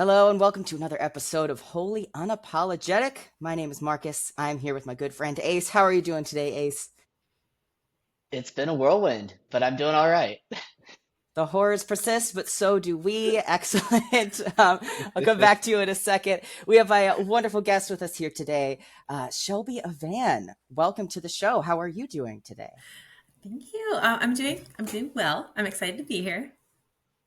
Hello and welcome to another episode of Holy Unapologetic. My name is Marcus. I'm here with my good friend Ace. How are you doing today, Ace? It's been a whirlwind, but I'm doing all right. The horrors persist, but so do we. Excellent. I'll come back to you in a second. We have a wonderful guest with us here today, Shelby Avann. Welcome to the show. How are you doing today? Thank you. I'm doing well. I'm excited to be here.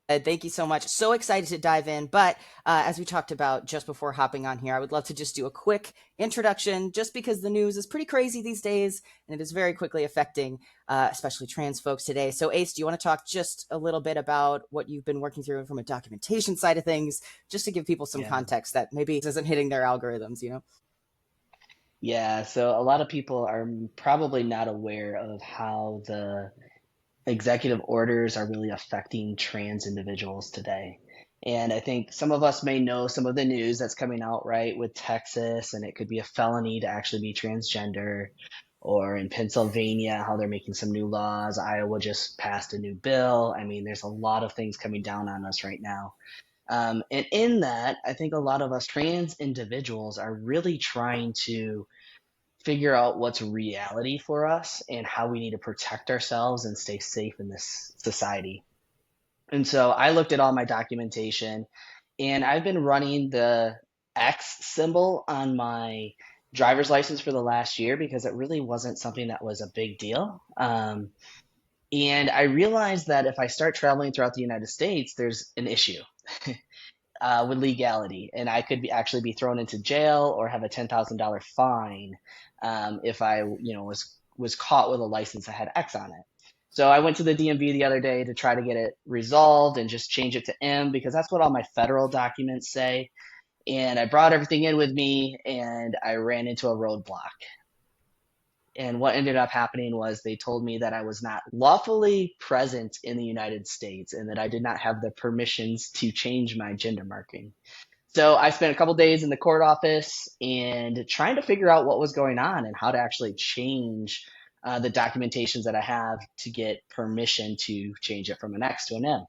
Thank you so much. So excited to dive in. But as we talked about just before hopping on here, I would love to just do a quick introduction just because the news is pretty crazy these days and it is very quickly affecting, especially trans folks today. So, Ace, do you want to talk just a little bit about what you've been working through from a documentation side of things, just to give people some Yeah. context that maybe isn't hitting their algorithms? Yeah, so a lot of people are probably not aware of how the executive orders are really affecting trans individuals today. And I think some of us may know some of the news that's coming out, right, with Texas, and it could be a felony to actually be transgender, or in Pennsylvania, how they're making some new laws. Iowa just passed a new bill. I mean, there's a lot of things coming down on us right now. And in that, I think a lot of us trans individuals are really trying to figure out what's reality for us and how we need to protect ourselves and stay safe in this society. And so I looked at all my documentation, and I've been running the X symbol on my driver's license for the last year because it really wasn't something that was a big deal. And I realized that if I start traveling throughout the United States, there's an issue with legality, and I could actually be thrown into jail or have a $10,000 fine if I, was caught with a license that had X on it. So I went to the DMV the other day to try to get it resolved and just change it to M because that's what all my federal documents say. And I brought everything in with me, and I ran into a roadblock. And what ended up happening was they told me that I was not lawfully present in the United States and that I did not have the permissions to change my gender marking. So I spent a couple days in the court office and trying to figure out what was going on and how to actually change the documentations that I have to get permission to change it from an X to an M.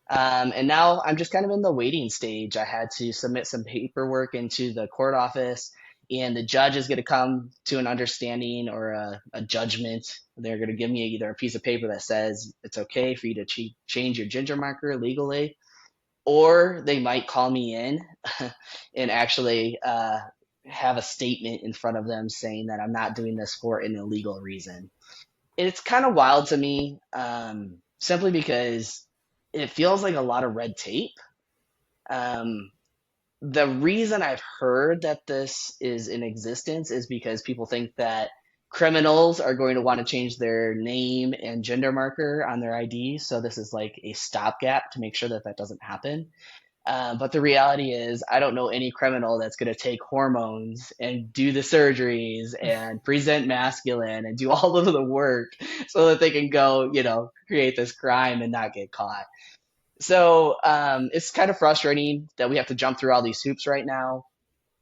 And now I'm just kind of in the waiting stage. I had to submit some paperwork into the court office, and the judge is going to come to an understanding or a judgment. They're going to give me either a piece of paper that says it's okay for you to change your gender marker legally, or they might call me in and actually have a statement in front of them saying that I'm not doing this for an illegal reason. It's kind of wild to me, simply because it feels like a lot of red tape. Um, the reason I've heard that this is in existence is because people think that criminals are going to want to change their name and gender marker on their ID. So this is like a stopgap to make sure that that doesn't happen. But the reality is, I don't know any criminal that's going to take hormones and do the surgeries and present masculine and do all of the work so that they can go, create this crime and not get caught. So it's kind of frustrating that we have to jump through all these hoops right now.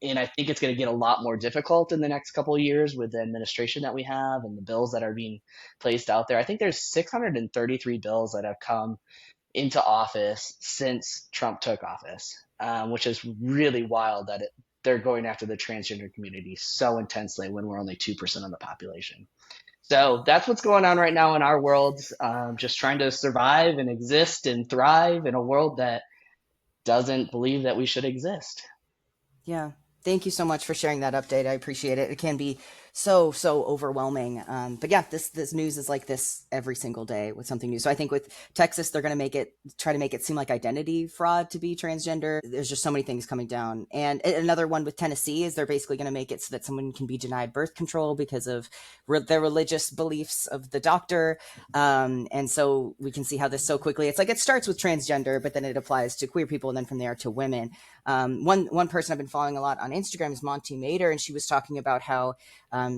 And I think it's going to get a lot more difficult in the next couple of years with the administration that we have and the bills that are being placed out there. I think there's 633 bills that have come into office since Trump took office, which is really wild that they're going after the transgender community so intensely when we're only 2% of the population. So that's what's going on right now in our world, just trying to survive and exist and thrive in a world that doesn't believe that we should exist. Yeah. Thank you so much for sharing that update. I appreciate it. It can be so overwhelming. But yeah, this news is like this every single day with something new. So I think with Texas, they're going to try to make it seem like identity fraud to be transgender. There's just so many things coming down. And another one with Tennessee is they're basically going to make it so that someone can be denied birth control because of their religious beliefs of the doctor. And so we can see how this so quickly, it's like it starts with transgender, but then it applies to queer people and then from there to women. One person I've been following a lot on Instagram is Monty Mater, and she was talking about how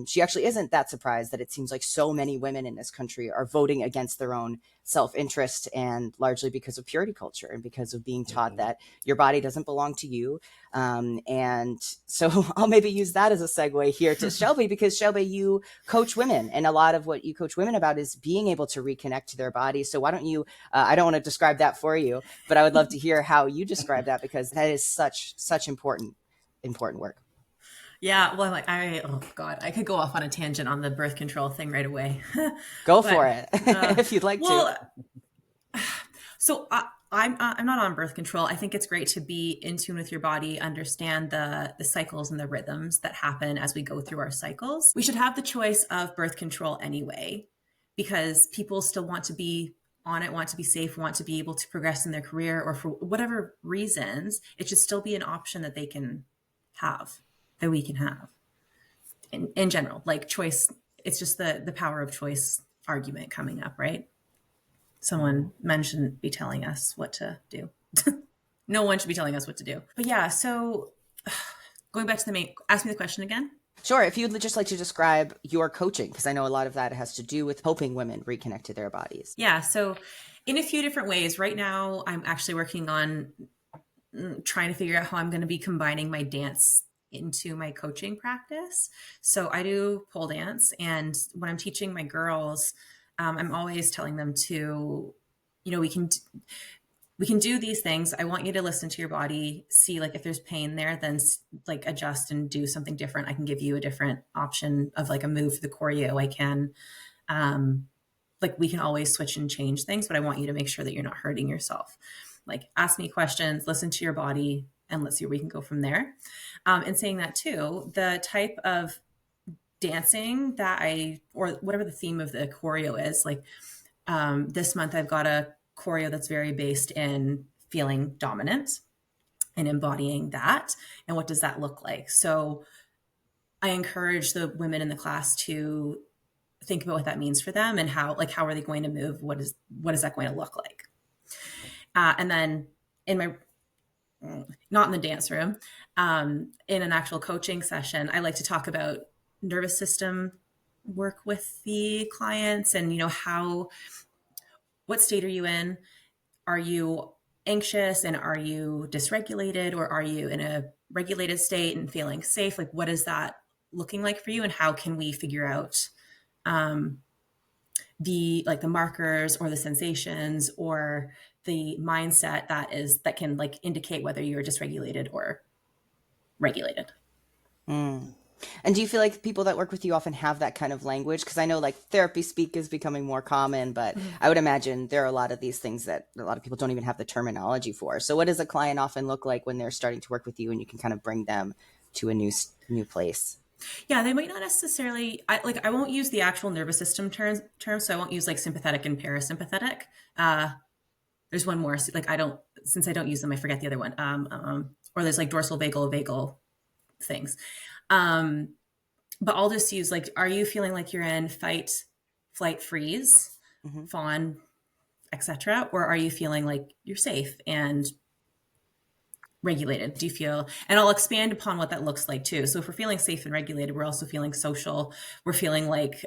she actually isn't that surprised that it seems like so many women in this country are voting against their own self-interest, and largely because of purity culture and because of being taught that your body doesn't belong to you. And so I'll maybe use that as a segue here to Shelby, because Shelby, you coach women, and a lot of what you coach women about is being able to reconnect to their body. So why don't you, I don't want to describe that for you, but I would love to hear how you describe that, because that is such important work. Yeah, well, oh God, I could go off on a tangent on the birth control thing right away. Go But, for it if you'd like well, to. So I'm not on birth control. I think it's great to be in tune with your body, understand the cycles and the rhythms that happen as we go through our cycles. We should have the choice of birth control anyway, because people still want to be on it, want to be safe, want to be able to progress in their career, or for whatever reasons, it should still be an option that they can have, that we can have in general. Like choice, it's just the power of choice argument coming up, right? Men shouldn't be telling us what to do. No one should be telling us what to do. But yeah, so going back to the main, ask me the question again. Sure. If you'd just like to describe your coaching, because I know a lot of that has to do with helping women reconnect to their bodies. Yeah. So in a few different ways. Right now, I'm actually working on trying to figure out how I'm going to be combining my dance into my coaching practice. So I do pole dance, and when I'm teaching my girls, I'm always telling them to, we can do these things. I want you to listen to your body, see like if there's pain there, then like adjust and do something different. I can give you a different option of like a move for the choreo. I can, like we can always switch and change things, but I want you to make sure that you're not hurting yourself. Like ask me questions, listen to your body, and let's see where we can go from there. And saying that too, the type of dancing that or whatever the theme of the choreo is, like this month I've got a choreo that's very based in feeling dominant and embodying that. And what does that look like? So I encourage the women in the class to think about what that means for them, and how are they going to move? What is that going to look like? And then not in the dance room, in an actual coaching session, I like to talk about nervous system work with the clients, and what state are you in? Are you anxious, and are you dysregulated, or are you in a regulated state and feeling safe? Like what is that looking like for you, and how can we figure out the markers or the sensations or the mindset that can like indicate whether you're dysregulated or regulated. And do you feel like people that work with you often have that kind of language? Because I know like therapy speak is becoming more common, but I would imagine there are a lot of these things that a lot of people don't even have the terminology for. So what does a client often look like when they're starting to work with you, and you can kind of bring them to a new place? Yeah, they might not necessarily, I won't use the actual nervous system terms, so I won't use like sympathetic and parasympathetic. There's one more, like since I don't use them, I forget the other one. Or there's like dorsal vagal things. But I'll just use like, are you feeling like you're in fight, flight, freeze, fawn, etc., or are you feeling like you're safe and regulated? Do you feel, and I'll expand upon what that looks like too. So if we're feeling safe and regulated, we're also feeling social. We're feeling like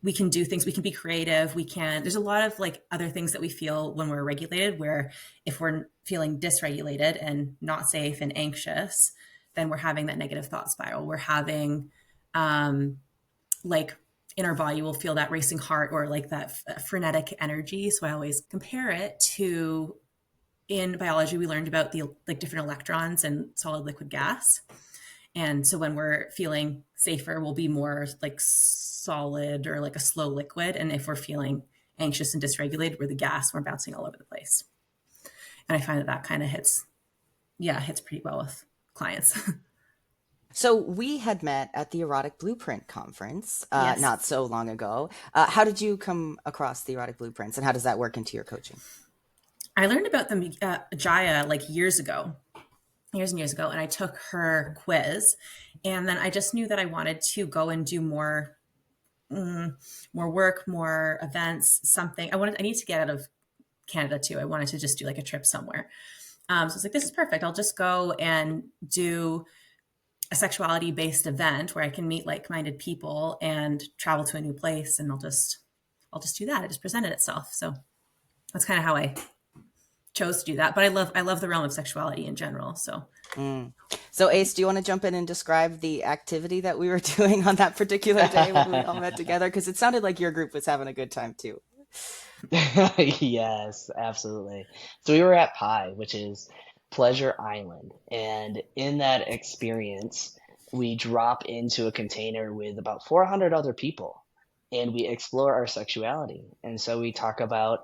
we can do things, we can be creative, there's a lot of like other things that we feel when we're regulated, where if we're feeling dysregulated and not safe and anxious, then we're having that negative thought spiral. We're having like in our body, we'll feel that racing heart or like that frenetic energy. So I always compare it to, in biology, we learned about the like different electrons and solid, liquid, gas. And so when we're feeling safer, we'll be more like solid or like a slow liquid. And if we're feeling anxious and dysregulated, we're the gas, we're bouncing all over the place. And I find that kind of hits pretty well with clients. So we had met at the Erotic Blueprint conference Yes. not so long ago. How did you come across the Erotic Blueprints, and how does that work into your coaching? I learned about them, Jaya, like years and years ago, and I took her quiz, and then I just knew that I wanted to go and do more work, more events, something. I need to get out of Canada too. I wanted to just do like a trip somewhere. So I was like, this is perfect. I'll just go and do a sexuality based event where I can meet like-minded people and travel to a new place, and I'll just do that. It just presented itself. So that's kind of how I chose to do that. But I love the realm of sexuality in general. So So Ayce, do you want to jump in and describe the activity that we were doing on that particular day when we all met together? Because it sounded like your group was having a good time too. Yes, absolutely. So we were at Pi, which is Pleasure Island. And in that experience, we drop into a container with about 400 other people and we explore our sexuality. And so we talk about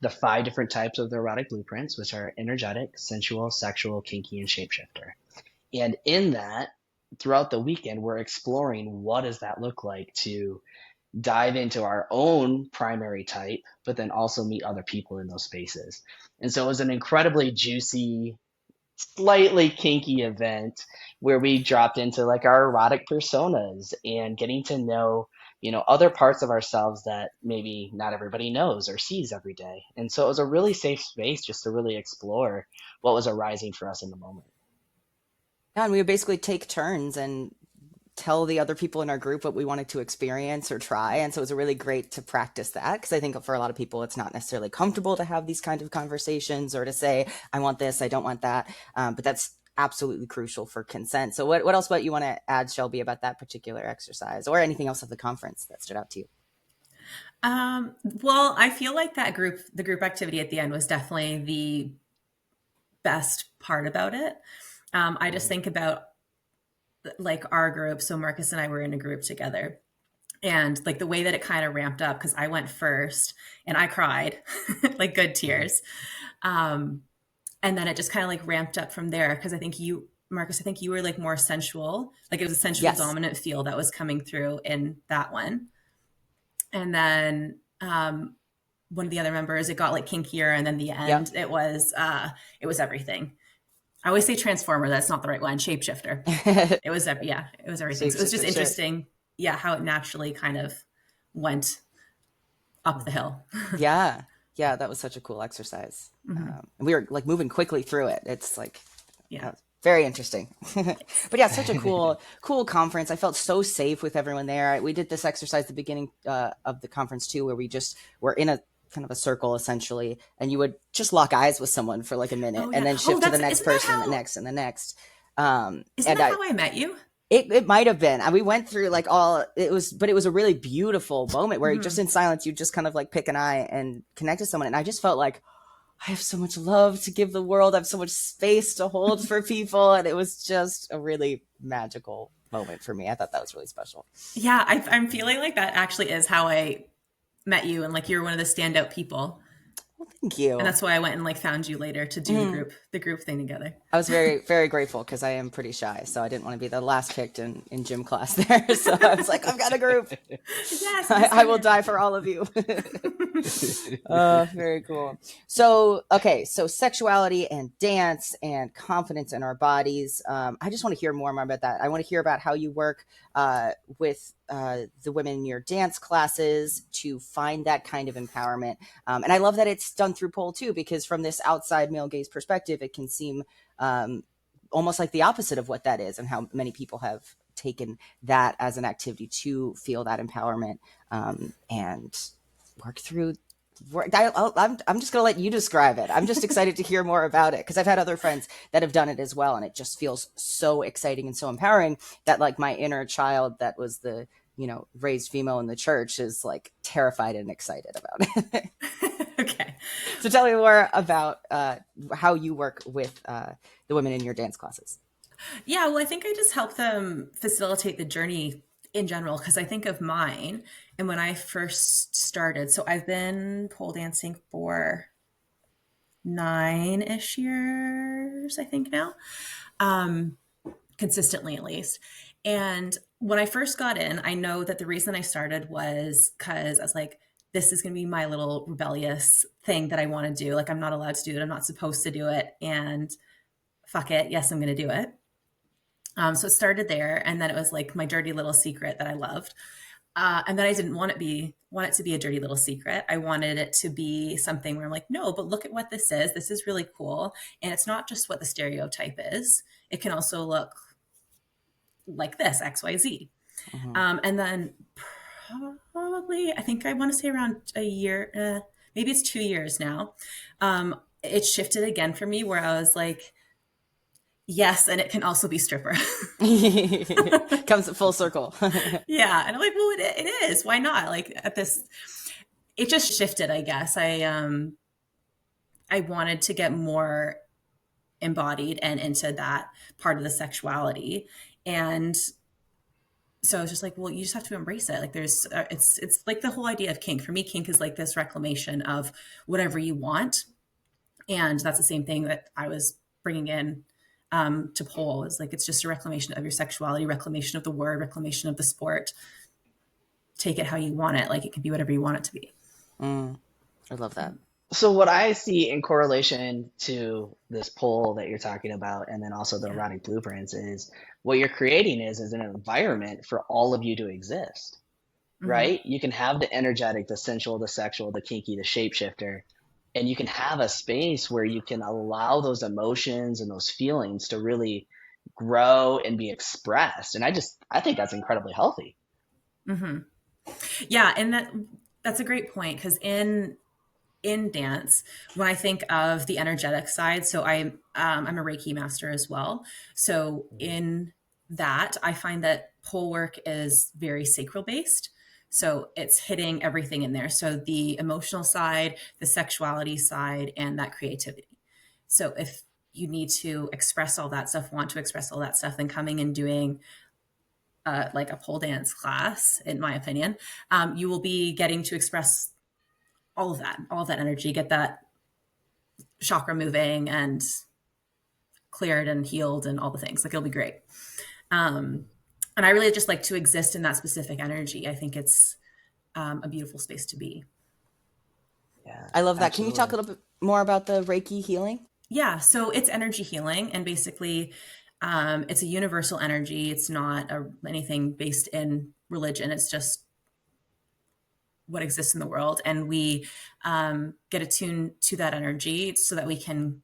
the 5 different types of the erotic blueprints, which are energetic, sensual, sexual, kinky, and shapeshifter. And in that, throughout the weekend, we're exploring what does that look like to dive into our own primary type, but then also meet other people in those spaces. And so it was an incredibly juicy, slightly kinky event where we dropped into like our erotic personas and getting to know, other parts of ourselves that maybe not everybody knows or sees every day. And so it was a really safe space just to really explore what was arising for us in the moment. Yeah, and we would basically take turns and tell the other people in our group what we wanted to experience or try. And so it was really great to practice that, because I think for a lot of people, it's not necessarily comfortable to have these kind of conversations or to say, I want this, I don't want that. But that's absolutely crucial for consent. So what else about you want to add, Shelby, about that particular exercise or anything else of the conference that stood out to you? Well, I feel like the group activity at the end was definitely the best part about it. I just think about like our group. So Marcus and I were in a group together, and like the way that it kind of ramped up, because I went first and I cried like good tears. And then it just kind of like ramped up from there. Cause I think Marcus, I think you were like more sensual, like it was a sensual Yes. dominant feel that was coming through in that one. And then, one of the other members, it got like kinkier. And then the end, it was everything. I always say transformer. That's not the right one. Shapeshifter. It was everything. So it was just interesting. Yeah. How it naturally kind of went up the hill. Yeah. That was such a cool exercise. And we were like moving quickly through it. It's like, very interesting. But yeah, such a cool conference. I felt so safe with everyone there. We did this exercise at the beginning of the conference too, where we just were in a kind of a circle essentially, and you would just lock eyes with someone for like a minute and then shift to the next person, the next and the next. Isn't that how I met you? It might have been. We went through like but it was a really beautiful moment where just in silence, you just kind of like pick an eye and connect to someone. And I just felt like I have so much love to give the world. I have so much space to hold for people. And it was just a really magical moment for me. I thought that was really special. Yeah, I'm feeling like that actually is how I met you, and like you're one of the standout people. Well, thank you. And that's why I went and like found you later to do the group thing together. I was very, very grateful because I am pretty shy. So I didn't want to be the last picked in gym class there. So I was like, I've got a group. Yes, I will die for all of you. Very cool. So, okay. So sexuality and dance and confidence in our bodies. I just want to hear more about that. I want to hear about how you work with the women in your dance classes to find that kind of empowerment. And I love that it's done through pole too, because from this outside male gaze perspective, it can seem almost like the opposite of what that is, and how many people have taken that as an activity to feel that empowerment and work through. I'm just going to let you describe it. I'm just excited to hear more about it, because I've had other friends that have done it as well. And it just feels so exciting and so empowering that like my inner child that was the, raised female in the church is like terrified and excited about it. Okay. So tell me more about how you work with the women in your dance classes. Yeah, well, I think I just help them facilitate the journey in general, because I think of mine and when I first started. So I've been pole dancing for 9-ish years, I think now, consistently at least. And when I first got in, I know that the reason I started was because I was like, this is going to be my little rebellious thing that I want to do. Like, I'm not allowed to do it. I'm not supposed to do it. And fuck it. Yes, I'm going to do it. So it started there. And then it was like my dirty little secret that I loved. And then I didn't want it to be a dirty little secret. I wanted it to be something where I'm like, no, but look at what this is. This is really cool. And it's not just what the stereotype is. It can also look like this, XYZ. Mm-hmm. And then probably, I think I want to say around a year, maybe it's 2 years now. It shifted again for me where I was like, yes, and it can also be stripper. Comes full circle. Yeah. And I'm like, well, it is. Why not? Like at this, it just shifted, I guess. I wanted to get more embodied and into that part of the sexuality. And so I was just like, well, you just have to embrace it. Like there's, it's like the whole idea of kink. For me, kink is like this reclamation of whatever you want. And that's the same thing that I was bringing in to pole is like, it's just a reclamation of your sexuality, reclamation of the word, reclamation of the sport. Take it how you want it. Like it can be whatever you want it to be. I love that. So what I see in correlation to this poll that you're talking about, and then also the Yeah. erotic blueprints, is what you're creating is an environment for all of you to exist, Mm-hmm. right? You can have the energetic, the sensual, the sexual, the kinky, the shapeshifter, and you can have a space where you can allow those emotions and those feelings to really grow and be expressed. And I think that's incredibly healthy. Mm-hmm. Yeah. And that's a great point. Cause in dance, when I think of the energetic side, so I'm a Reiki master as well. So in that, I find that pole work is very sacral based. So it's hitting everything in there. So the emotional side, the sexuality side, and that creativity. So if you need to express all that stuff, want to express all that stuff, then coming and doing like a pole dance class, in my opinion, you will be getting to express all of that energy, get that chakra moving and cleared and healed and all the things. Like it'll be great. And I really just like to exist in that specific energy. I think it's a beautiful space to be. Yeah, I love that. Can you talk a absolutely. little bit more about the Reiki healing? Yeah. So it's energy healing. And basically, it's a universal energy. It's not anything based in religion. It's just what exists in the world. And we get attuned to that energy so that we can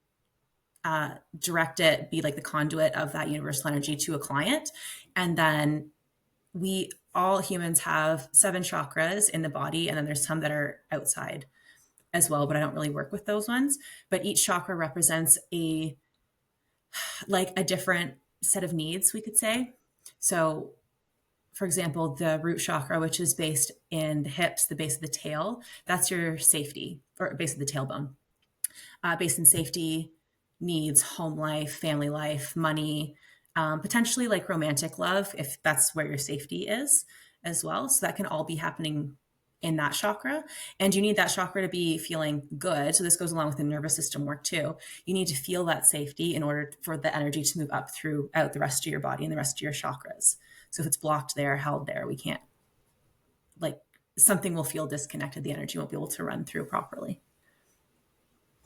direct it, be like the conduit of that universal energy to a client. And then we all humans have 7 chakras in the body, and then there's some that are outside as well, but I don't really work with those ones. But each chakra represents a different set of needs, we could say. So for example, the root chakra, which is based in the hips, the base of the tail, that's your safety, or base of the tailbone. Based in safety needs, home life, family life, money, potentially like romantic love, if that's where your safety is as well. So that can all be happening in that chakra. And you need that chakra to be feeling good. So this goes along with the nervous system work too. You need to feel that safety in order for the energy to move up throughout the rest of your body and the rest of your chakras. So if it's blocked there, held there, we can't, like, something will feel disconnected. The energy won't be able to run through properly.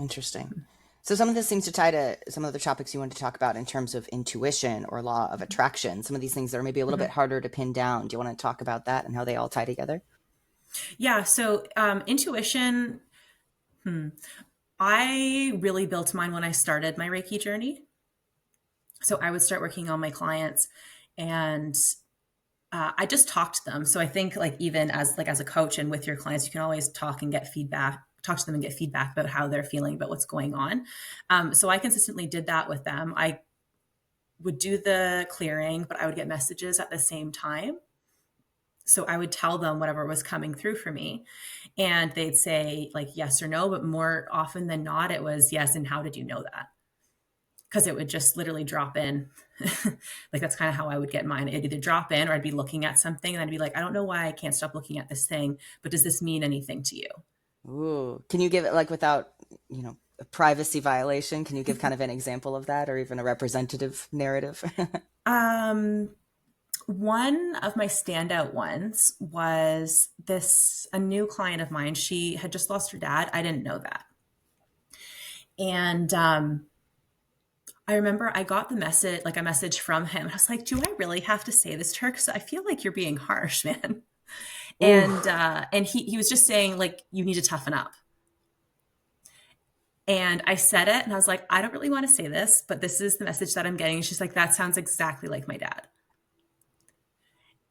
Interesting. So some of this seems to tie to some of the topics you wanted to talk about in terms of intuition or law of attraction. Some of these things that are maybe a little bit harder to pin down. Do you want to talk about that and how they all tie together? Yeah. So intuition, I really built mine when I started my Reiki journey. So I would start working on my clients and I just talk to them. So I think like even as a coach and with your clients, you can always talk and get feedback, talk to them and get feedback about how they're feeling, about what's going on. So I consistently did that with them. I would do the clearing, but I would get messages at the same time. So I would tell them whatever was coming through for me and they'd say like yes or no, but more often than not, it was yes. And how did you know that? Because it would just literally drop in. Like that's kind of how I would get mine. It'd either drop in or I'd be looking at something and I'd be like, I don't know why I can't stop looking at this thing, but does this mean anything to you? Ooh, can you give it like without, a privacy violation? Can you give kind of an example of that or even a representative narrative? Um, One of my standout ones was a new client of mine. She had just lost her dad. I didn't know that. And I remember I got a message from him. I was like, do I really have to say this to her? Because I feel like you're being harsh, man. Ooh, And he was just saying like, you need to toughen up. And I said it and I was like, I don't really want to say this, but this is the message that I'm getting. And she's like, that sounds exactly like my dad.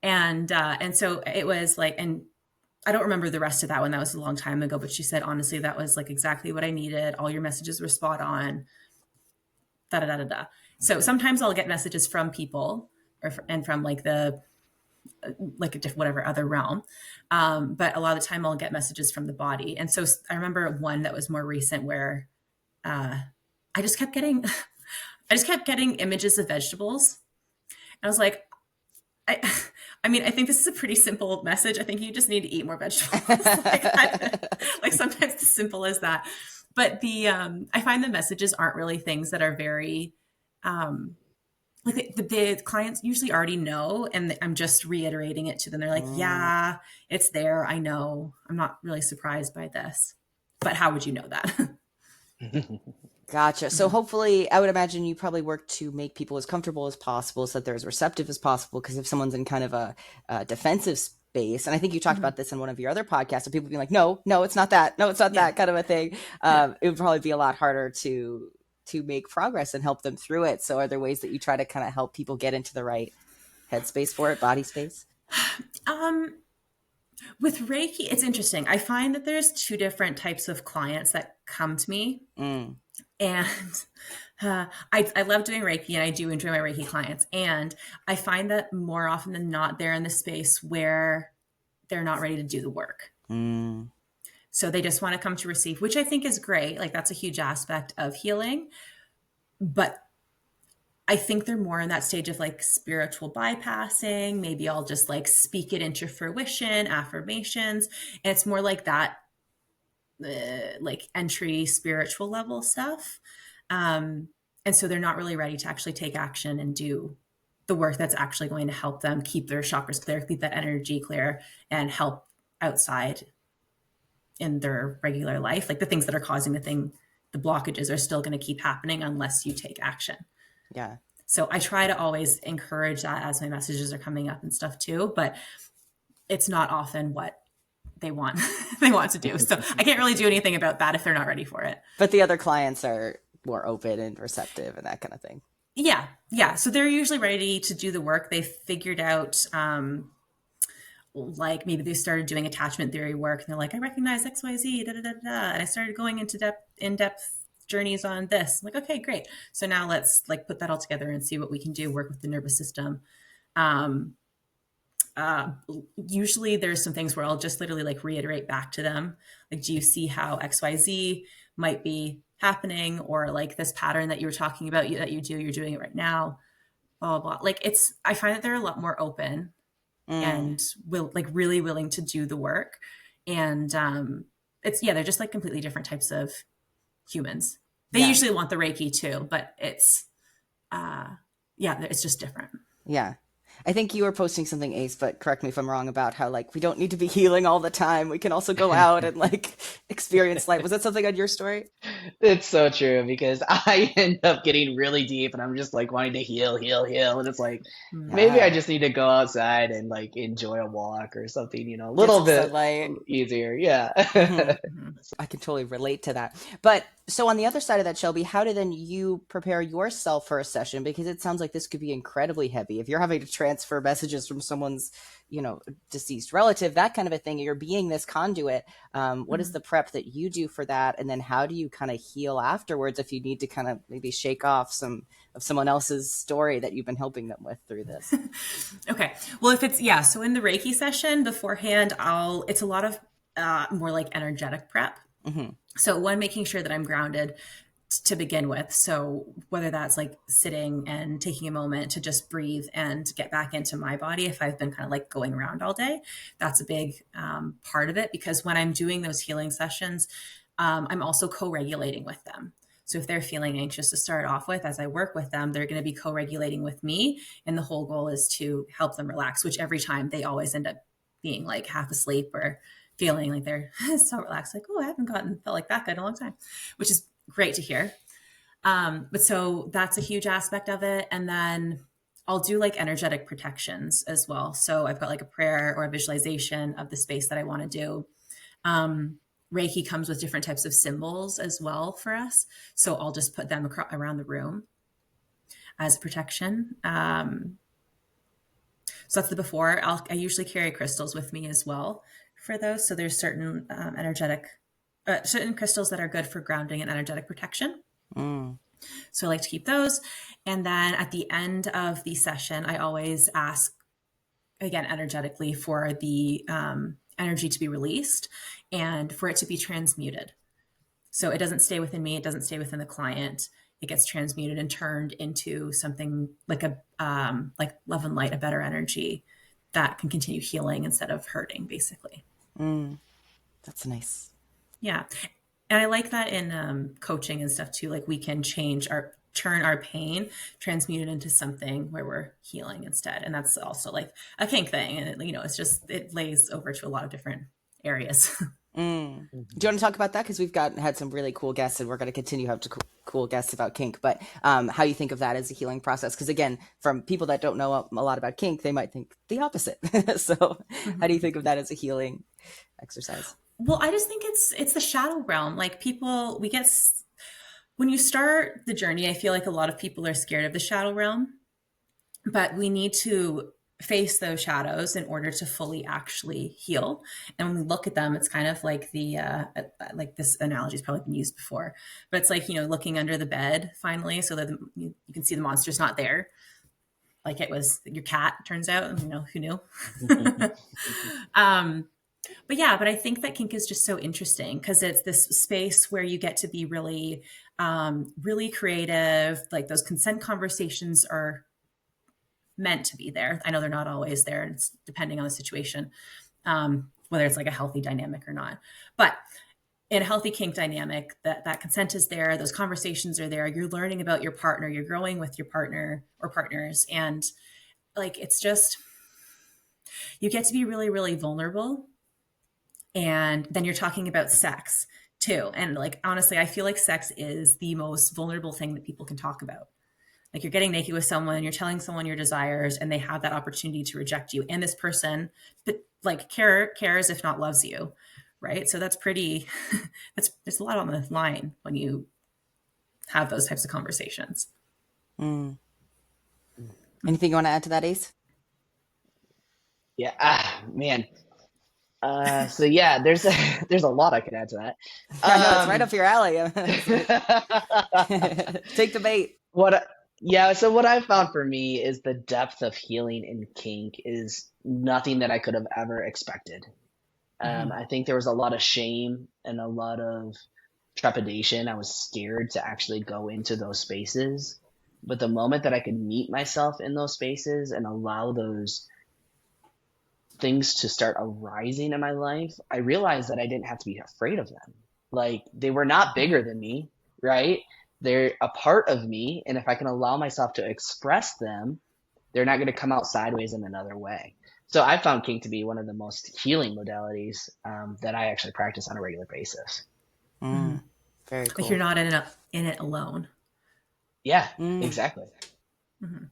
And so it was like, and I don't remember the rest of that one. That was a long time ago, but she said, honestly, that was like exactly what I needed. All your messages were spot on. Da da da da da. So sometimes I'll get messages from people and from like like a different, whatever other realm. But a lot of the time I'll get messages from the body. And so I remember one that was more recent where I just kept getting, I just kept getting images of vegetables. And I was like, I mean, I think this is a pretty simple message. I think you just need to eat more vegetables. Like sometimes as simple as that. But I find the messages aren't really things that are very, like the clients usually already know, and I'm just reiterating it to them. They're like, yeah, it's there. I know. I'm not really surprised by this, but how would you know that? Gotcha. So hopefully, I would imagine you probably work to make people as comfortable as possible so that they're as receptive as possible. Because if someone's in kind of a defensive space, and I think you talked about this in one of your other podcasts, of people being like, no, it's not that. No, it's not that kind of a thing. It would probably be a lot harder to make progress and help them through it. So are there ways that you try to kind of help people get into the right headspace for it, body space? With Reiki, it's interesting. I find that there's two different types of clients that come to me. And I love doing Reiki, and I do enjoy my Reiki clients. And I find that more often than not, they're in the space where they're not ready to do the work. So they just want to come to receive, which I think is great. Like that's a huge aspect of healing. But I think they're more in that stage of like spiritual bypassing. Maybe I'll just like speak it into fruition, affirmations. And it's more like that, like entry spiritual level stuff. And so they're not really ready to actually take action and do the work that's actually going to help them keep their chakras clear, keep that energy clear, and help outside in their regular life. Like the things that are causing the blockages are still going to keep happening unless you take action. Yeah. So I try to always encourage that as my messages are coming up and stuff too, but it's not often what they want to do. So I can't really do anything about that if they're not ready for it. But the other clients are more open and receptive and that kind of thing. Yeah. Yeah. So they're usually ready to do the work. They figured out, like maybe they started doing attachment theory work and they're like, I recognize XYZ, da, da, da, da. And I started going into in-depth journeys on this. I'm like, okay, great. So now let's like put that all together and see what we can do, work with the nervous system. Usually there's some things where I'll just literally like reiterate back to them. Like, do you see how XYZ might be happening? Or like this pattern that you were talking about you're doing it right now, blah, blah, blah. Like I find that they're a lot more open and really willing to do the work. And they're just like completely different types of humans. They usually want the Reiki too, but it's just different. Yeah. I think you were posting something, Ayce, but correct me if I'm wrong, about how like we don't need to be healing all the time. We can also go out and like experience life. Was that something on your story? It's so true because I end up getting really deep and I'm just like wanting to heal. And it's like, maybe I just need to go outside and like enjoy a walk or something, a little bit easier. Yeah. I can totally relate to that. But so on the other side of that, Shelby, how did then you prepare yourself for a session? Because it sounds like this could be incredibly heavy. If you're having to transfer messages from someone's, deceased relative, that kind of a thing, you're being this conduit. What is the prep that you do for that? And then how do you kind of heal afterwards if you need to kind of maybe shake off some of someone else's story that you've been helping them with through this? Okay. Well, so in the Reiki session beforehand, it's a lot of more like energetic prep. So one, making sure that I'm grounded to begin with. So whether that's like sitting and taking a moment to just breathe and get back into my body, if I've been kind of like going around all day, that's a big part of it, because when I'm doing those healing sessions, I'm also co-regulating with them. So if they're feeling anxious to start off with, as I work with them, they're going to be co-regulating with me. And the whole goal is to help them relax, which every time they always end up being like half asleep or feeling like they're so relaxed, like, oh, I haven't felt like that good in a long time, which is great to hear. But so that's a huge aspect of it. And then I'll do like energetic protections as well. So I've got like a prayer or a visualization of the space that I want to do. Reiki comes with different types of symbols as well for us. So I'll just put them around the room as protection. So that's the before. I usually carry crystals with me as well for those. So there's certain certain crystals that are good for grounding and energetic protection. Mm. So I like to keep those. And then at the end of the session, I always ask, again, energetically, for the energy to be released and for it to be transmuted. So it doesn't stay within me. It doesn't stay within the client. It gets transmuted and turned into something like like love and light, a better energy that can continue healing instead of hurting, basically. Mm. That's nice. Yeah. And I like that in coaching and stuff too. Like we can turn our pain, transmute it into something where we're healing instead. And that's also like a kink thing. And it lays over to a lot of different areas. Mm. Do you want to talk about that? Because we've had some really cool guests, and we're going to continue to have cool guests about kink. But how you think of that as a healing process? Because again, from people that don't know a lot about kink, they might think the opposite. So, how do you think of that as a healing exercise? Well, I just think it's the shadow realm. Like when you start the journey, I feel like a lot of people are scared of the shadow realm, but we need to face those shadows in order to fully actually heal. And when we look at them, it's kind of like like this analogy has probably been used before, but it's like, looking under the bed finally, so that you can see the monster's not there. Like it was your cat, turns out, who knew? But I think that kink is just so interesting because it's this space where you get to be really, really creative. Like those consent conversations are meant to be there. I know they're not always there, and it's depending on the situation, whether it's like a healthy dynamic or not. But in a healthy kink dynamic, that consent is there. Those conversations are there. You're learning about your partner. You're growing with your partner or partners. And like, it's just, you get to be really, really vulnerable. And then you're talking about sex too. And like, honestly, I feel like sex is the most vulnerable thing that people can talk about. Like you're getting naked with someone, you're telling someone your desires, and they have that opportunity to reject you. And this person, but like cares if not loves you. Right. So that's pretty, there's a lot on the line when you have those types of conversations. Mm. Anything you want to add to that, Ayce? Yeah, man. So yeah, there's a lot I could add to that. I know it's right up your alley. Take the bait. So what I found for me is the depth of healing in kink is nothing that I could have ever expected. I think there was a lot of shame and a lot of trepidation. I was scared to actually go into those spaces. But the moment that I could meet myself in those spaces and allow those things to start arising in my life, I realized that I didn't have to be afraid of them. Like they were not bigger than me, right? They're a part of me. And if I can allow myself to express them, they're not going to come out sideways in another way. So I found kink to be one of the most healing modalities that I actually practice on a regular basis. Very cool. Like you're not in it alone. Yeah, exactly. Mm-hmm.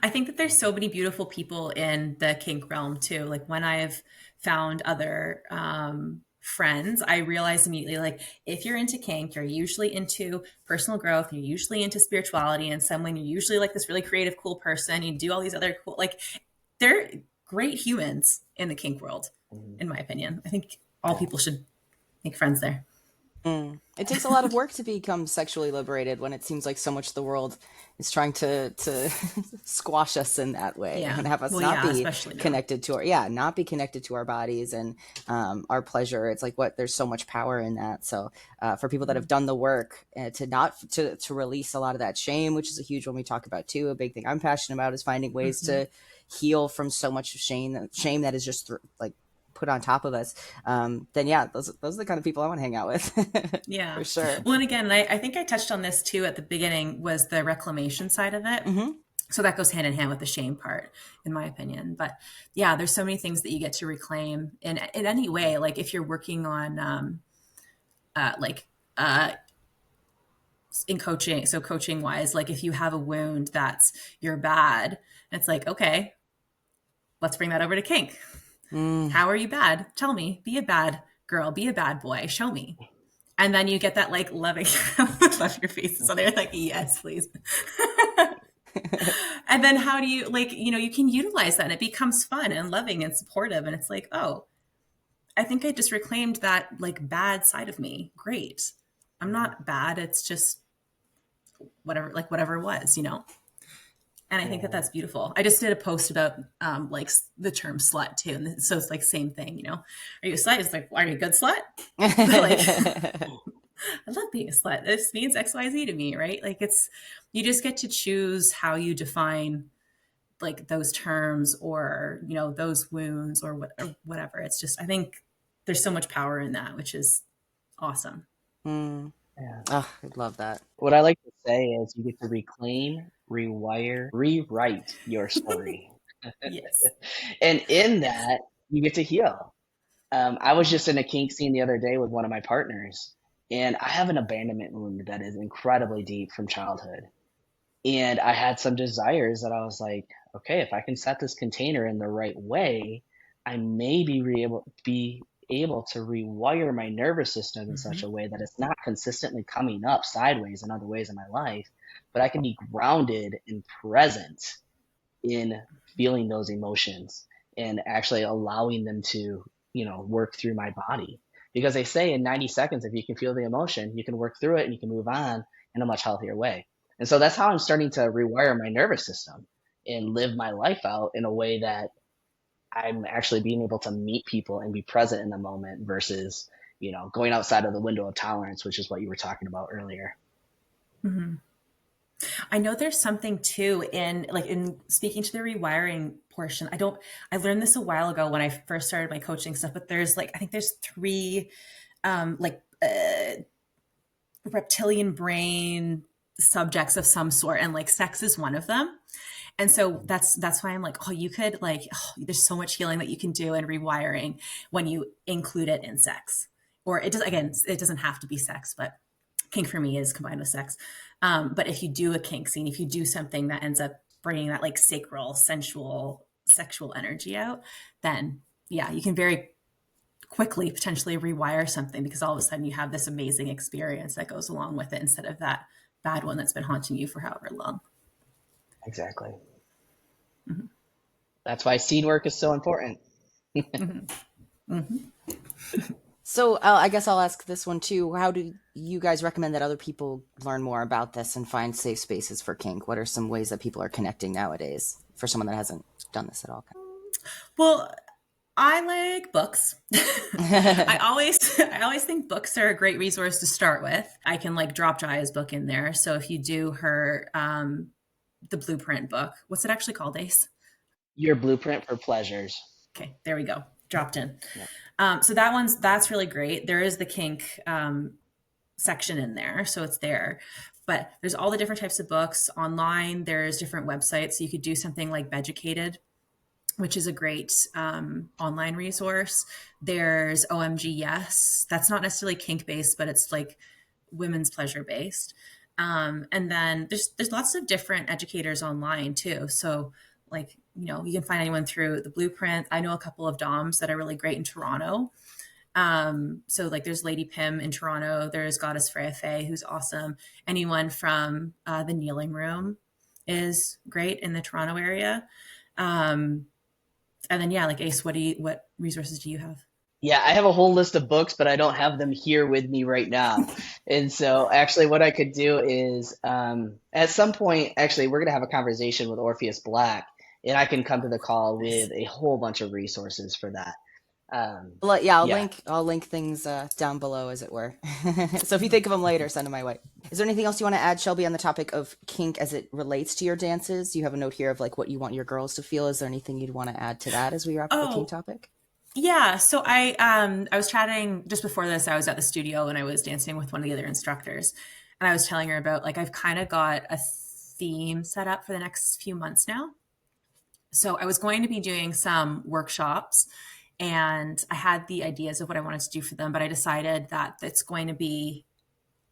I think that there's so many beautiful people in the kink realm too. Like when I've found other friends, I realize immediately, like if you're into kink, you're usually into personal growth, you're usually into spirituality in some way, you're usually like this really creative, cool person, you do all these other cool, like they're great humans in the kink world, in my opinion. I think all people should make friends there. It takes a lot of work to become sexually liberated when it seems like so much of the world is trying to squash us in that way and have us not be connected to not be connected to our bodies and our pleasure. It's like there's so much power in that. So for people that have done the work to release a lot of that shame, which is a huge one we talk about too. A big thing I'm passionate about is finding ways to heal from so much shame that is just like put on top of us, then those are the kind of people I want to hang out with. Yeah, for sure. Well, and again, I think I touched on this too at the beginning, was the reclamation side of it. So that goes hand in hand with the shame part, in my opinion. But yeah, there's so many things that you get to reclaim in any way. Like if you're working on in coaching, so coaching wise, like if you have a wound that's you're bad, it's like, okay, let's bring that over to kink. How are you bad? Tell me. Be a bad girl. Be a bad boy. Show me. And then you get that like loving love your face. So they're like, yes, please. And then how do you like, you can utilize that and it becomes fun and loving and supportive. And it's like, oh, I think I just reclaimed that like bad side of me. Great. I'm not bad. It's just whatever it was, And I think that Yeah. that's beautiful. I just did a post about like the term slut too. And so it's like same thing, Are you a slut? It's like, are you a good slut? Like, I love being a slut. This means XYZ to me, right? Like you just get to choose how you define like those terms or, those wounds or whatever. It's just, I think there's so much power in that, which is awesome. Mm. Yeah. Oh, I love that. What I like to say is you get to reclaim, rewire, rewrite your story. Yes. And in that, you get to heal. I was just in a kink scene the other day with one of my partners, and I have an abandonment wound that is incredibly deep from childhood. And I had some desires that I was like, okay, if I can set this container in the right way, I may be able to rewire my nervous system in such Mm-hmm. a way that it's not consistently coming up sideways in other ways in my life, but I can be grounded and present in feeling those emotions and actually allowing them to, work through my body. Because they say in 90 seconds, if you can feel the emotion, you can work through it and you can move on in a much healthier way. And so that's how I'm starting to rewire my nervous system and live my life out in a way that I'm actually being able to meet people and be present in the moment versus, going outside of the window of tolerance, which is what you were talking about earlier. Mm-hmm. I know there's something too in speaking to the rewiring portion. I learned this a while ago when I first started my coaching stuff, but there's I think there's three, reptilian brain subjects of some sort. And like sex is one of them. And so that's why I'm like, oh, you could there's so much healing that you can do and rewiring when you include it in sex. Or it doesn't have to be sex, but kink for me is combined with sex. But if you do a kink scene, if you do something that ends up bringing that like sacral, sensual, sexual energy out, then yeah, you can very quickly potentially rewire something because all of a sudden you have this amazing experience that goes along with it instead of that bad one that's been haunting you for however long. Exactly. Mm-hmm. That's why seed work is so important. Mm-hmm. Mm-hmm. So I guess I'll ask this one too. How do you guys recommend that other people learn more about this and find safe spaces for kink? What are some ways that people are connecting nowadays for someone that hasn't done this at all? Well, I like books. I always think books are a great resource to start with. I can like drop Jaya's book in there. So if you do her the blueprint book, what's it actually called, Ace? Your blueprint for pleasures. Okay, there we go. Dropped in. Yeah. So that's really great. There is the kink section in there, so it's there. But there's all the different types of books online. There's different websites. So you could do something like Beducated, which is a great online resource. There's OMG Yes. That's not necessarily kink based, but it's like women's pleasure based. And then there's lots of different educators online too. So like, you can find anyone through the blueprint. I know a couple of DOMs that are really great in Toronto. So like there's Lady Pim in Toronto. There's Goddess Freya Faye, who's awesome. Anyone from the Kneeling Room is great in the Toronto area. And then, yeah, like Ace, what resources do you have? Yeah, I have a whole list of books, but I don't have them here with me right now. And so, actually, what I could do is at some point, actually, we're going to have a conversation with Orpheus Black, and I can come to the call with a whole bunch of resources for that. I'll Yeah. link things down below, as it were. So if you think of them later, send them my way. Is there anything else you want to add, Shelby, on the topic of kink as it relates to your dances? You have a note here of like what you want your girls to feel. Is there anything you'd want to add to that as we wrap up the kink topic? Yeah. So I was chatting just before this. I was at the studio and I was dancing with one of the other instructors, and I was telling her about like I've kind of got a theme set up for the next few months now. So I was going to be doing some workshops, and I had the ideas of what I wanted to do for them, but I decided that it's going to be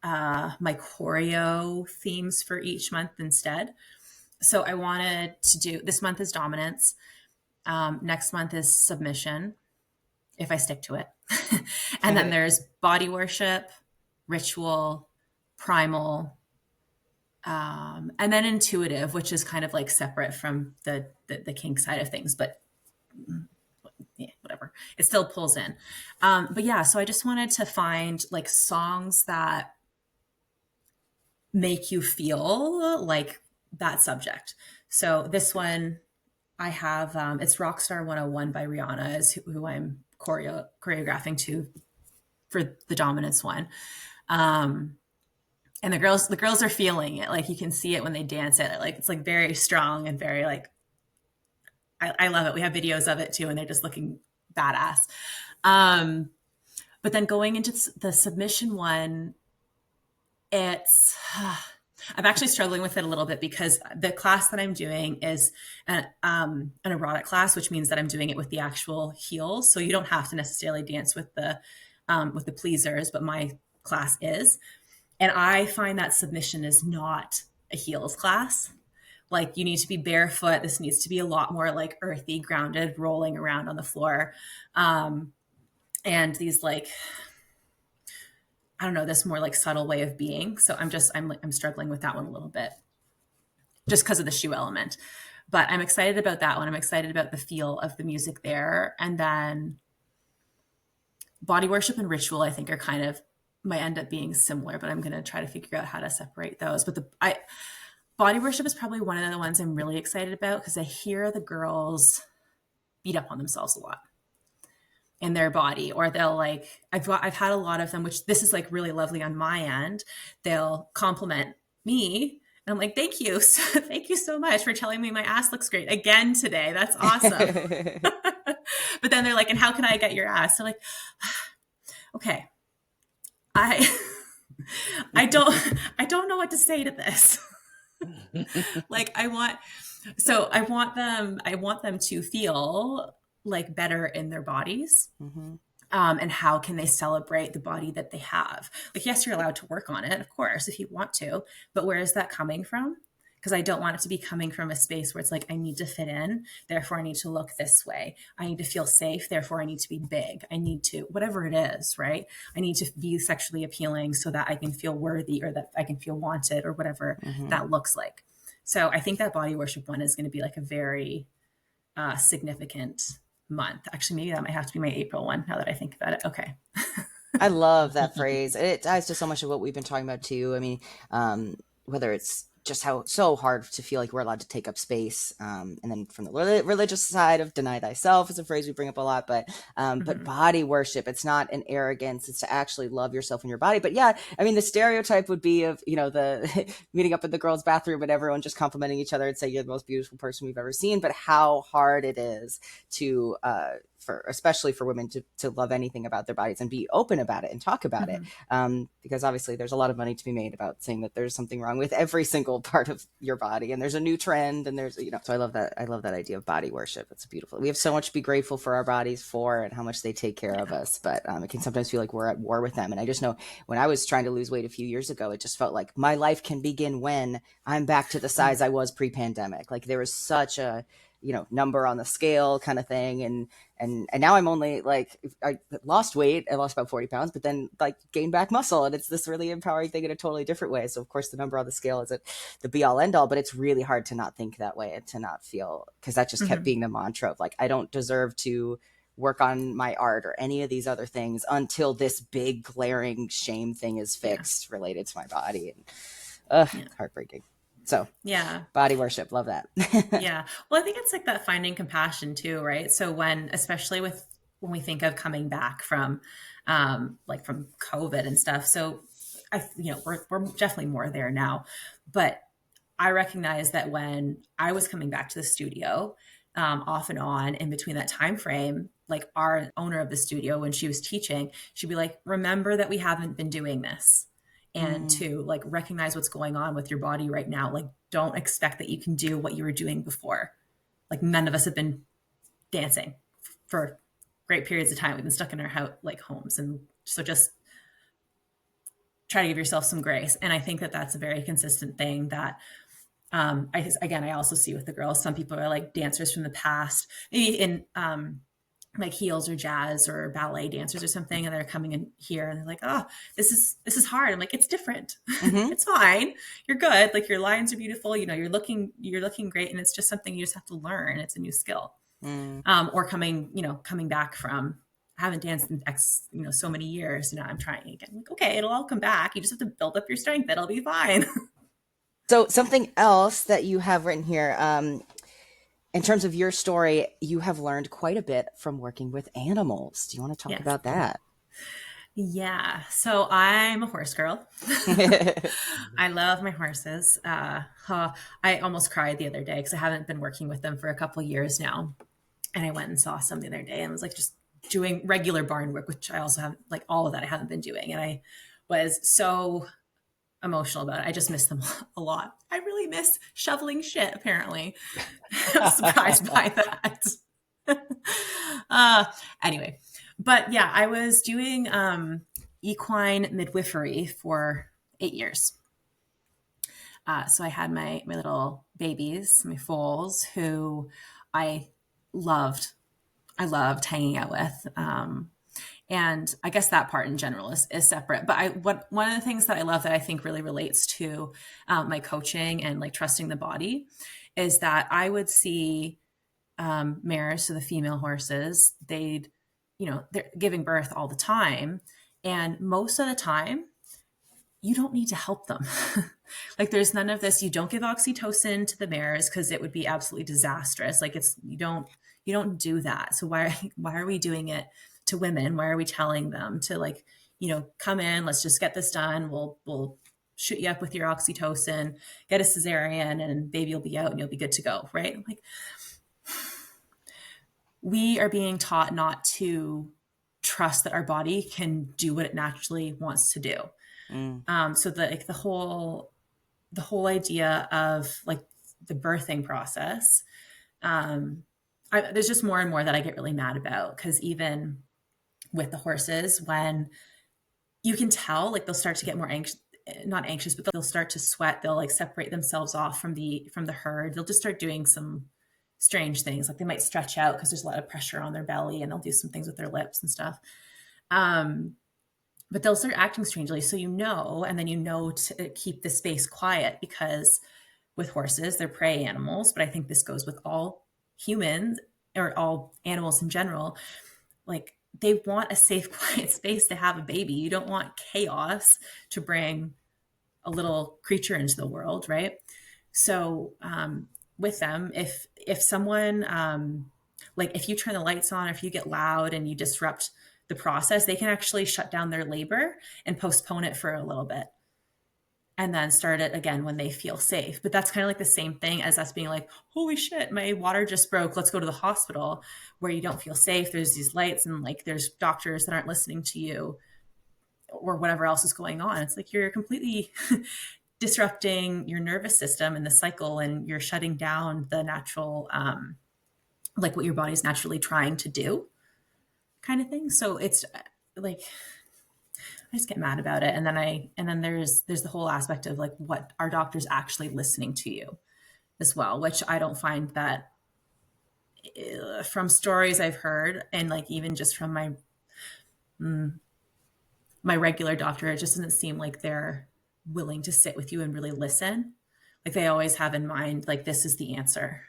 my choreo themes for each month instead. So I wanted to do, this month is dominance. Next month is submission, if I stick to it. And then there's body worship, ritual, primal, And then intuitive, which is kind of like separate from the kink side of things, but yeah, whatever, it still pulls in. But yeah, so I just wanted to find like songs that make you feel like that subject. So this one I have, it's Rockstar 101 by Rihanna is who I'm choreographing to for the dominance one. And the girls are feeling it. Like you can see it when they dance it. Like it's like very strong and very like, I love it. We have videos of it too, and they're just looking badass. Um, but then going into the submission one, it's I'm actually struggling with it a little bit because the class that I'm doing is an erotic class, which means that I'm doing it with the actual heels. So you don't have to necessarily dance with the pleasers, but my class is. And I find that submission is not a heels class. Like you need to be barefoot. This needs to be a lot more like earthy, grounded, rolling around on the floor. And these like, I don't know, this more like subtle way of being. So I'm struggling with that one a little bit just because of the shoe element. But I'm excited about that one. I'm excited about the feel of the music there. And then body worship and ritual, I think, are kind of might end up being similar, but I'm going to try to figure out how to separate those. But body worship is probably one of the ones I'm really excited about because I hear the girls beat up on themselves a lot in their body, or they'll like, I've had a lot of them, which this is like really lovely on my end. They'll compliment me. And I'm like, thank you. Thank you so much for telling me my ass looks great again today. That's awesome. But then they're like, and how can I get your ass? So like, okay, I don't know what to say to this. Like I want them to feel like better in their bodies. Mm-hmm. And how can they celebrate the body that they have? Like, yes, you're allowed to work on it, of course, if you want to, but where is that coming from? Because I don't want it to be coming from a space where it's like, I need to fit in, therefore I need to look this way. I need to feel safe, therefore I need to be big. I need to, whatever it is, right? I need to be sexually appealing so that I can feel worthy or that I can feel wanted or whatever that looks like. So I think that body worship one is going to be like a very significant month. Actually, maybe that might have to be my April one now that I think about it. Okay. I love that phrase. It ties to so much of what we've been talking about too. I mean, whether it's just how so hard to feel like we're allowed to take up space, and then from the religious side of deny thyself is a phrase we bring up a lot, but body worship, it's not an arrogance, it's to actually love yourself and your body. But yeah, I mean, the stereotype would be of, the meeting up in the girls' bathroom and everyone just complimenting each other and say you're the most beautiful person we've ever seen, but how hard it is to especially for women to love anything about their bodies and be open about it and talk about it. Because obviously there's a lot of money to be made about saying that there's something wrong with every single part of your body. And there's a new trend and there's, so I love that idea of body worship. It's beautiful. We have so much to be grateful for our bodies for and how much they take care of us. But it can sometimes feel like we're at war with them. And I just know when I was trying to lose weight a few years ago, it just felt like my life can begin when I'm back to the size I was pre-pandemic. Like there was such a, number on the scale kind of thing. And now I'm only like, I lost weight. I lost about 40 pounds, but then like gained back muscle. And it's this really empowering thing in a totally different way. So of course the number on the scale isn't the be all end all, but it's really hard to not think that way and to not feel, because that just kept being the mantra of like, I don't deserve to work on my art or any of these other things until this big glaring shame thing is fixed related to my body. And it's heartbreaking. So yeah, body worship, love that. Yeah. Well, I think it's like that finding compassion too, right? So especially when we think of coming back from from COVID and stuff. So we're definitely more there now, but I recognize that when I was coming back to the studio, off and on in between that time frame, like our owner of the studio, when she was teaching, she'd be like, remember that we haven't been doing this. And to like recognize what's going on with your body right now. Like, don't expect that you can do what you were doing before. Like none of us have been dancing for great periods of time. We've been stuck in our homes. And so just try to give yourself some grace. And I think that that's a very consistent thing that I also see with the girls. Some people are like dancers from the past, maybe in like heels or jazz or ballet dancers or something, and they're coming in here and they're like, oh, this is hard. I'm like, it's different. Mm-hmm. It's fine. You're good. Like your lines are beautiful. You know, you're looking great. And it's just something you just have to learn. It's a new skill. Mm. Or coming back from, I haven't danced in so many years, I'm trying again. Like, okay, it'll all come back. You just have to build up your strength. It'll be fine. So something else that you have written here, in terms of your story, you have learned quite a bit from working with animals. Do you want to talk Yes. about that? Yeah. So I'm a horse girl. I love my horses. I almost cried the other day because I haven't been working with them for a couple of years now. And I went and saw some the other day and was like just doing regular barn work, which I also have, like all of that I haven't been doing. And I was so emotional about it. I just miss them a lot. I really miss shoveling shit, apparently. I was surprised by that. Anyway, but yeah, I was doing equine midwifery for 8 years. So I had my little babies, my foals, who I loved. I loved hanging out with. And I guess that part in general is separate. But one of the things that I love that I think really relates to my coaching and like trusting the body is that I would see mares, so the female horses, they're giving birth all the time. And most of the time, you don't need to help them. Like there's none of this. You don't give oxytocin to the mares because it would be absolutely disastrous. Like you don't do that. So why are we doing it to women? Why are we telling them to like, come in, let's just get this done. We'll shoot you up with your oxytocin, get a cesarean, and baby will be out and you'll be good to go. Right. I'm like, we are being taught not to trust that our body can do what it naturally wants to do. So the whole idea of like the birthing process, there's just more and more that I get really mad about, because even with the horses, when you can tell, like they'll start to get more anxious, not anxious, but they'll start to sweat. They'll like separate themselves off from the herd. They'll just start doing some strange things. Like they might stretch out because there's a lot of pressure on their belly, and they'll do some things with their lips and stuff. But they'll start acting strangely. So and then to keep the space quiet, because with horses, they're prey animals. But I think this goes with all humans or all animals in general. Like they want a safe, quiet space to have a baby. You don't want chaos to bring a little creature into the world, right? So with them, if someone, like if you turn the lights on, or if you get loud and you disrupt the process, they can actually shut down their labor and postpone it for a little bit and then start it again when they feel safe. But that's kind of like the same thing as us being like, holy shit, my water just broke, let's go to the hospital, where you don't feel safe. There's these lights and like there's doctors that aren't listening to you or whatever else is going on. It's like you're completely disrupting your nervous system and the cycle, and you're shutting down the natural, like what your body's naturally trying to do, kind of thing. So it's like, I just get mad about it. And then there's the whole aspect of like, what are doctors actually listening to you as well, which I don't find that from stories I've heard, and like even just from my regular doctor, it just doesn't seem like they're willing to sit with you and really listen. Like they always have in mind, like, this is the answer,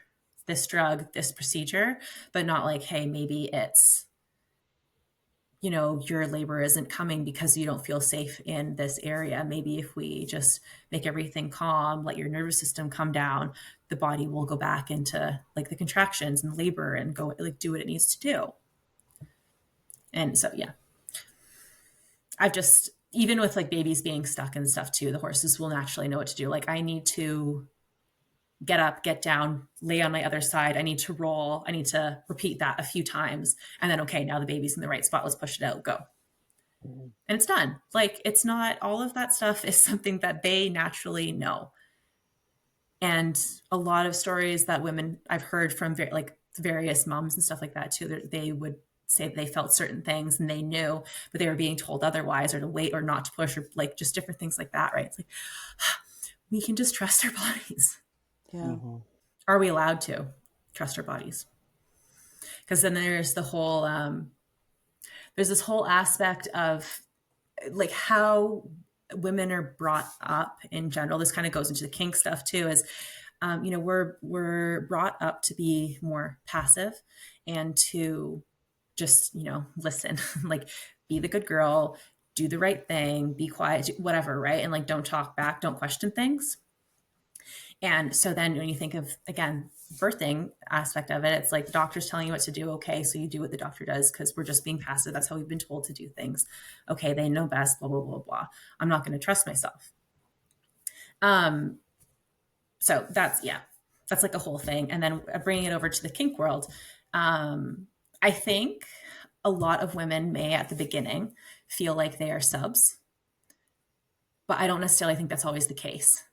this drug, this procedure, but not like, hey, maybe it's, your labor isn't coming because you don't feel safe in this area. Maybe if we just make everything calm, let your nervous system come down, the body will go back into like the contractions and labor and go like do what it needs to do. And so, yeah, I've just, even with like babies being stuck and stuff too, the horses will naturally know what to do. Like I need to get up, get down, lay on my other side. I need to roll. I need to repeat that a few times. And then, okay, now the baby's in the right spot. Let's push it out, go. And it's done. Like, it's not, all of that stuff is something that they naturally know. And a lot of stories that women I've heard from like various moms and stuff like that too, they would say they felt certain things and they knew, but they were being told otherwise, or to wait, or not to push, or like just different things like that. Right. It's like, we can just trust our bodies. Yeah. Mm-hmm. Are we allowed to trust our bodies? Because then there's the whole, there's this whole aspect of like how women are brought up in general. This kind of goes into the kink stuff too, is, you know, we're brought up to be more passive and to just, you know, listen, like be the good girl, do the right thing, be quiet, whatever, right? And like don't talk back, don't question things. And so then when you think of, again, birthing aspect of it, it's like the doctor's telling you what to do. Okay, so you do what the doctor does because we're just being passive. That's how we've been told to do things. Okay, they know best, blah, blah, blah, blah. I'm not going to trust myself. So that's, yeah, that's like a whole thing. And then bringing it over to the kink world, I think a lot of women may at the beginning feel like they are subs, but I don't necessarily think that's always the case.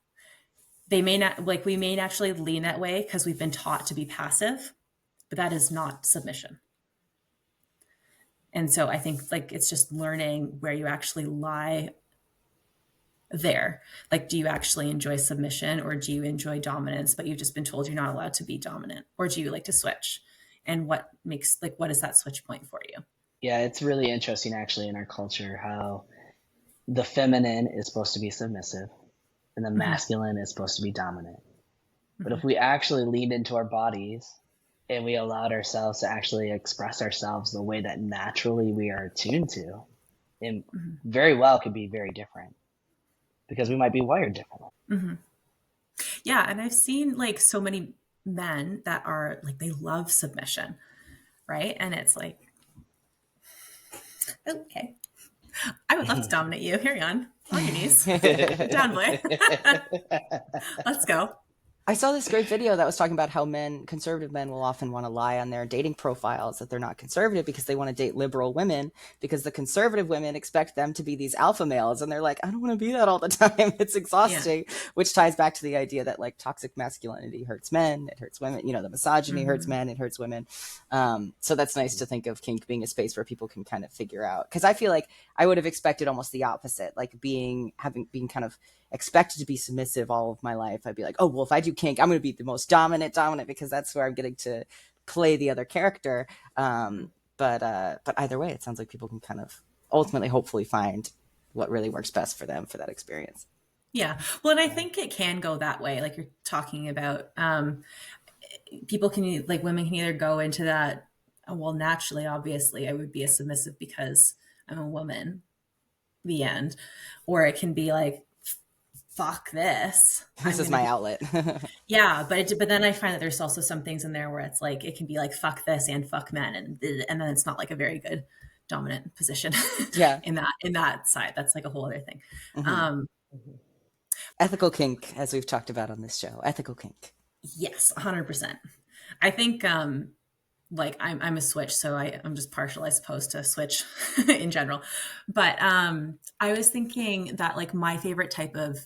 They may not, like we may naturally lean that way because we've been taught to be passive, but that is not submission. And so I think like it's just learning where you actually lie there. Like, do you actually enjoy submission or do you enjoy dominance, but you've just been told you're not allowed to be dominant? Or do you like to switch? And what makes, like, what is that switch point for you? Yeah, it's really interesting actually in our culture how the feminine is supposed to be submissive and the masculine is supposed to be dominant. But if we actually leaned into our bodies and we allowed ourselves to actually express ourselves the way that naturally we are attuned to, it very well could be very different because we might be wired differently. Yeah. And I've seen like so many men that are like, they love submission, right? And it's like, okay, I would love to dominate you. Here you on your knees. Down, boy. Let's go. I saw this great video that was talking about how conservative men will often want to lie on their dating profiles that they're not conservative because they want to date liberal women because the conservative women expect them to be these alpha males. And they're like, I don't want to be that all the time. It's exhausting, which ties back to the idea that like toxic masculinity hurts men. It hurts women. You know, the misogyny hurts men. It hurts women. So that's nice to think of kink being a space where people can kind of figure out. Cause I feel like I would have expected almost the opposite, like being kind of expected to be submissive all of my life. I'd be like, oh, well, if I do kink, I'm going to be the most dominant because that's where I'm getting to play the other character. But either way, it sounds like people can kind of ultimately, hopefully find what really works best for them for that experience. Yeah. Well, and I think it can go that way. Like you're talking about, people can, like women can either go into that, well, naturally, obviously I would be a submissive because I'm a woman, the end. Or it can be like, fuck this. This is my outlet. Yeah, but then I find that there's also some things in there where it's like it can be like fuck this and fuck men, and then it's not like a very good dominant position. Yeah. in that side, that's like a whole other thing. Ethical kink, as we've talked about on this show, ethical kink. Yes, 100%. I think like I'm a switch, so I'm just partial, I suppose, to switch in general. But I was thinking that like my favorite type of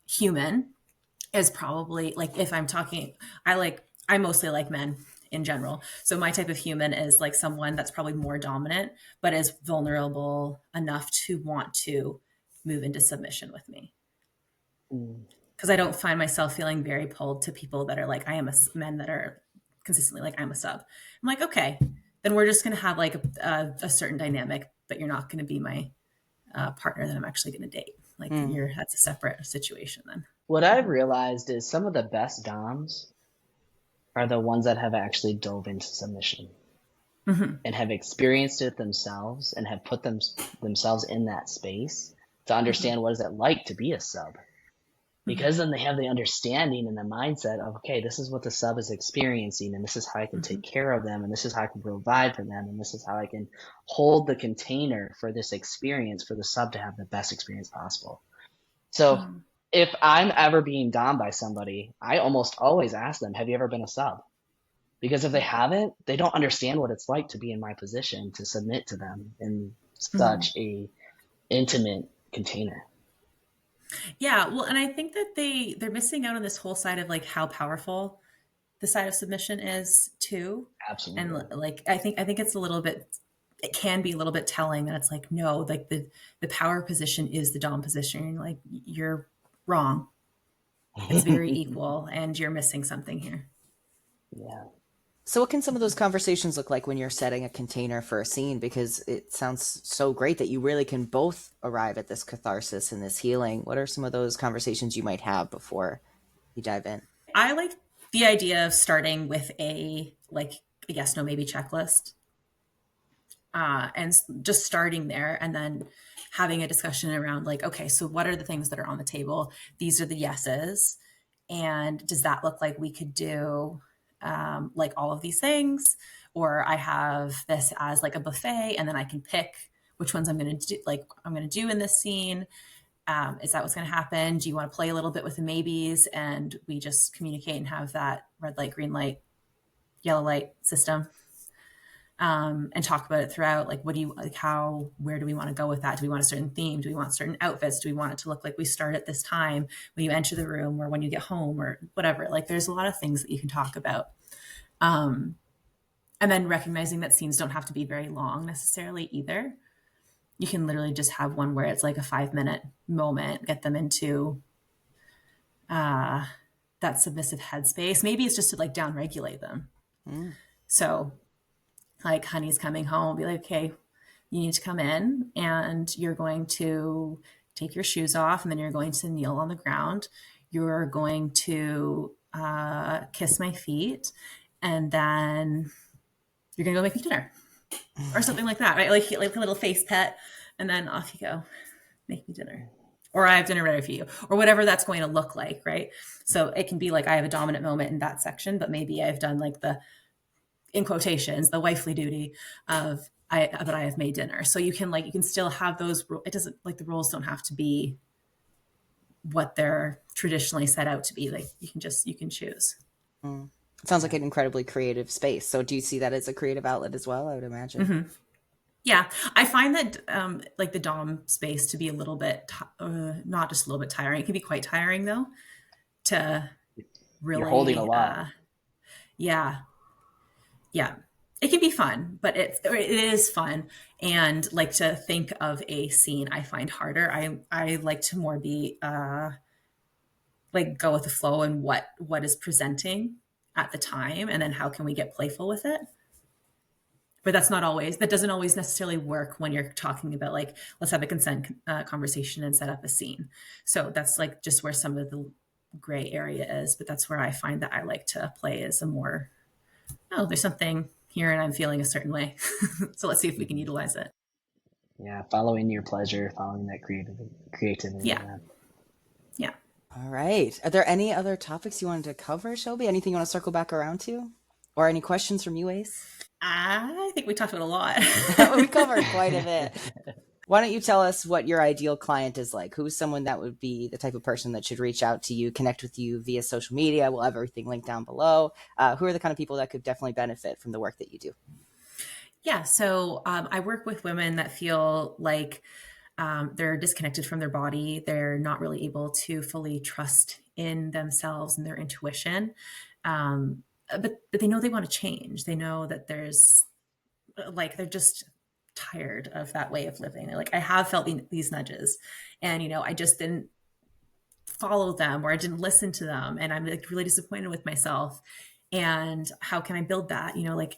human is probably like, if I'm talking, I mostly like men in general. So my type of human is like someone that's probably more dominant, but is vulnerable enough to want to move into submission with me. Because I don't find myself feeling very pulled to people that are like, men that are consistently like, I'm a sub. I'm like, okay, then we're just going to have like a certain dynamic, but you're not going to be my partner that I'm actually going to date. Like that's a separate situation then. What I've realized is some of the best doms are the ones that have actually dove into submission and have experienced it themselves and have put themselves in that space to understand what is it like to be a sub. Because then they have the understanding and the mindset of, okay, this is what the sub is experiencing, and this is how I can take care of them, and this is how I can provide for them, and this is how I can hold the container for this experience for the sub to have the best experience possible. So if I'm ever being domed by somebody, I almost always ask them, have you ever been a sub? Because if they haven't, they don't understand what it's like to be in my position, to submit to them in such a intimate container. Yeah, well, and I think that they're missing out on this whole side of like how powerful the side of submission is too. Absolutely. And like I think it's a little bit, it can be a little bit telling that it's like, no, like the power position is the dom position. Like you're wrong. It's very equal and you're missing something here. Yeah. So what can some of those conversations look like when you're setting a container for a scene? Because it sounds so great that you really can both arrive at this catharsis and this healing. What are some of those conversations you might have before you dive in? I like the idea of starting with a yes, no, maybe checklist, and just starting there, and then having a discussion around like, okay, so what are the things that are on the table? These are the yeses, and does that look like we could do like all of these things, or I have this as like a buffet, and then I can pick which ones I'm going to do, like I'm going to do in this scene. Is that what's going to happen? Do you want to play a little bit with the maybes, and we just communicate and have that red light, green light, yellow light system, and talk about it throughout? Like, what do you like? How, where do we want to go with that? Do we want a certain theme? Do we want certain outfits? Do we want it to look like we start at this time when you enter the room, or when you get home, or whatever? Like, there's a lot of things that you can talk about. And then recognizing that scenes don't have to be very long necessarily either. You can literally just have one where it's like a 5-minute moment, get them into that submissive headspace. Maybe it's just to like down regulate them. So like, honey's coming home, be like, okay, you need to come in and you're going to take your shoes off, and then you're going to kneel on the ground. You're going to kiss my feet, and then you're going to go make me dinner or something like that, right? Like a little face pet, and then off you go, make me dinner, or I have dinner ready for you, or whatever that's going to look like, right? So it can be like I have a dominant moment in that section, but maybe I've done like the, in quotations, the wifely duty of I have made dinner. So you can still have those. It doesn't, like, the rules don't have to be what they're traditionally set out to be. Like, you can choose. It sounds like an incredibly creative space. So do you see that as a creative outlet as well? I would imagine. Mm-hmm. Yeah, I find that like the dom space to be a little bit, not just a little bit tiring. It can be quite tiring though, to really. You're holding a lot. Yeah. It can be fun, but it is fun. And like, to think of a scene, I find harder. I like to more be like go with the flow and what is presenting at the time, and then how can we get playful with it. But that doesn't always necessarily work when you're talking about like, let's have a consent conversation and set up a scene. So that's like just where some of the gray area is, but that's where I find that I like to play as a more, oh, there's something here and I'm feeling a certain way. So let's see if we can utilize it. Yeah, following your pleasure, following that creativity. Yeah. All right. Are there any other topics you wanted to cover, Shelby? Anything you want to circle back around to? Or any questions from you, Ayce? I think we talked about a lot. We covered quite a bit. Why don't you tell us what your ideal client is like? Who's someone that would be the type of person that should reach out to you, connect with you via social media? We'll have everything linked down below. Who are the kind of people that could definitely benefit from the work that you do? Yeah, so I work with women that feel like they're disconnected from their body. They're not really able to fully trust in themselves and their intuition. But they know they want to change. They know that there's like, they're just tired of that way of living. They're like, I have felt these nudges, and I just didn't follow them, or I didn't listen to them, and I'm like really disappointed with myself. And how can I build that? Like,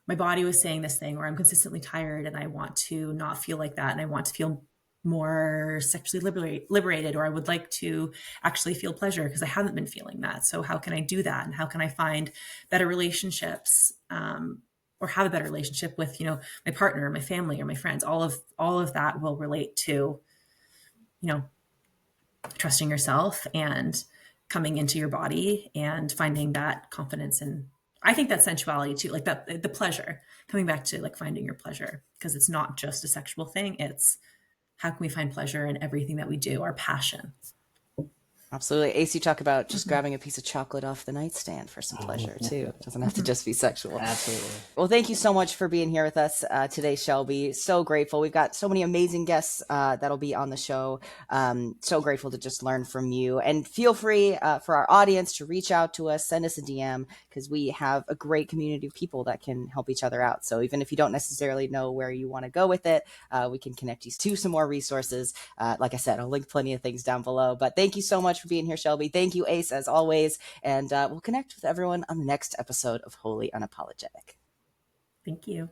my body was saying this thing, or I'm consistently tired and I want to not feel like that, and I want to feel more sexually liberated, or I would like to actually feel pleasure because I haven't been feeling that. So how can I do that? And how can I find better relationships, or have a better relationship with, my partner, or my family, or my friends? All of that will relate to, trusting yourself and coming into your body and finding that confidence. And I think that sensuality too, like that, the pleasure, coming back to like finding your pleasure, because it's not just a sexual thing. It's how can we find pleasure in everything that we do, our passion. Absolutely. Ayce, you talk about just grabbing a piece of chocolate off the nightstand for some pleasure too. It doesn't have to just be sexual. Absolutely. Well, thank you so much for being here with us today, Shelby. So grateful. We've got so many amazing guests that'll be on the show. So grateful to just learn from you. And feel free for our audience to reach out to us, send us a DM, because we have a great community of people that can help each other out. So even if you don't necessarily know where you want to go with it, we can connect you to some more resources. Like I said, I'll link plenty of things down below. But thank you so much for for being here, Shelby. Thank you, Ayce, as always. And we'll connect with everyone on the next episode of Wholly Unapologetic. Thank you.